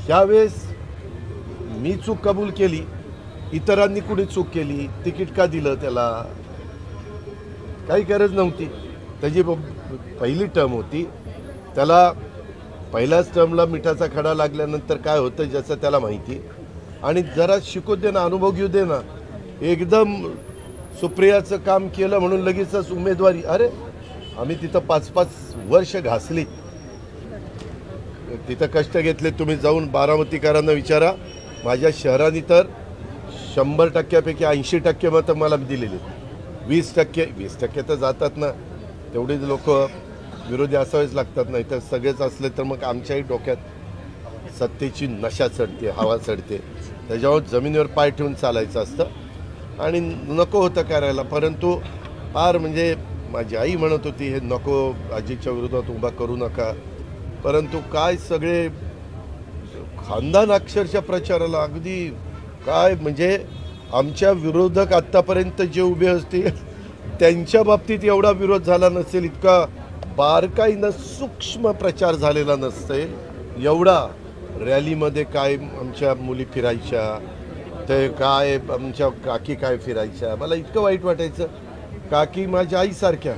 यावेळेस मी चूक कबूल केली, इतरांनी कुणी चूक केली, तिकीट का दिलं त्याला, काही गरज नव्हती. त्याची पहिली टर्म होती, त्याला पहिल्याच टर्मला मिठाचा खडा लागल्यानंतर काय होतं ज्याचं त्याला माहिती. आणि जरा शिकू दे ना, अनुभव घेऊ दे ना. एकदम सुप्रियाचं काम केलं म्हणून लगेचच उमेदवारी. अरे आम्ही तिथं 5-5 वर्ष घासली, तिथं कष्ट घेतले. तुम्ही जाऊन बारामतीकरांना विचारा. माझ्या शहराने तर 100%पैकी 80% मतं मला दिलेली. 20% तर जातात ना, तेवढेच लोक विरोधी असावेच लागतात. नाही तर सगळेच असले तर मग आमच्याही डोक्यात सत्तेची नशा चढते, हवा चढते. त्याच्यावर जमिनीवर पाय ठेवून चालायचं असतं आणि नको होतं करायला. परंतु फार म्हणजे माझी आई म्हणत होती, हे नको, आजीच्या विरोधात उभा करू नका. परंतु काय सगळे खानदान अक्षरशः प्रचाराला, अगदी काय म्हणजे आमच्या विरोधक आत्तापर्यंत जे उभे असतील त्यांच्या बाबतीत एवढा विरोध झाला नसेल, इतका बारकाईनं सूक्ष्म प्रचार झालेला नसेल एवढा. रॅलीमध्ये काय आमच्या मुली फिरायच्या, ते काय आमच्या काकी काय फिरायच्या. मला इतकं वाईट वाटायचं. काकी माझ्या आईसारख्या,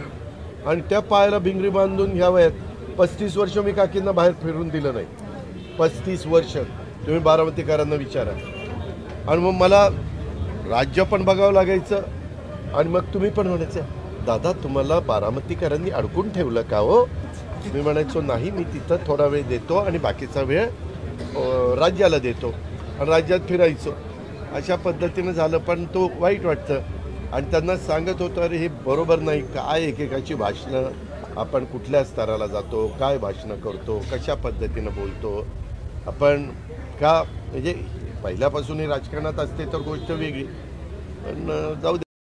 आणि त्या पायाला भिंगरी बांधून ह्या वयात 35 वर्ष मी काकींना बाहेर फिरून दिलं नाही. 35 वर्ष तुम्ही बारामतीकरांना विचारा. आणि मग मला राज्य पण बघावं लागायचं. आणि मग तुम्ही पण म्हणायचं, दादा तुम्हाला बारामतीकरांनी अडकून ठेवलं का हो. मी म्हणायचो नाही, मी तिथं थोडा वेळ देतो आणि बाकीचा वेळ राज्याला देतो आणि राज्यात फिरायचो. अशा पद्धतीनं झालं. पण तो वाईट वाटतं. आणि त्यांना सांगत होतं, अरे हे बरोबर नाही. काय एकेकाची भाषणं, आपण कुठल्या स्तराला जातो, काय भाषणं करतो, कशा पद्धतीनं बोलतो आपण, का म्हणजे पहिल्यापासूनही राजकारणात असते तर गोष्ट वेगळी. पण जाऊ दे.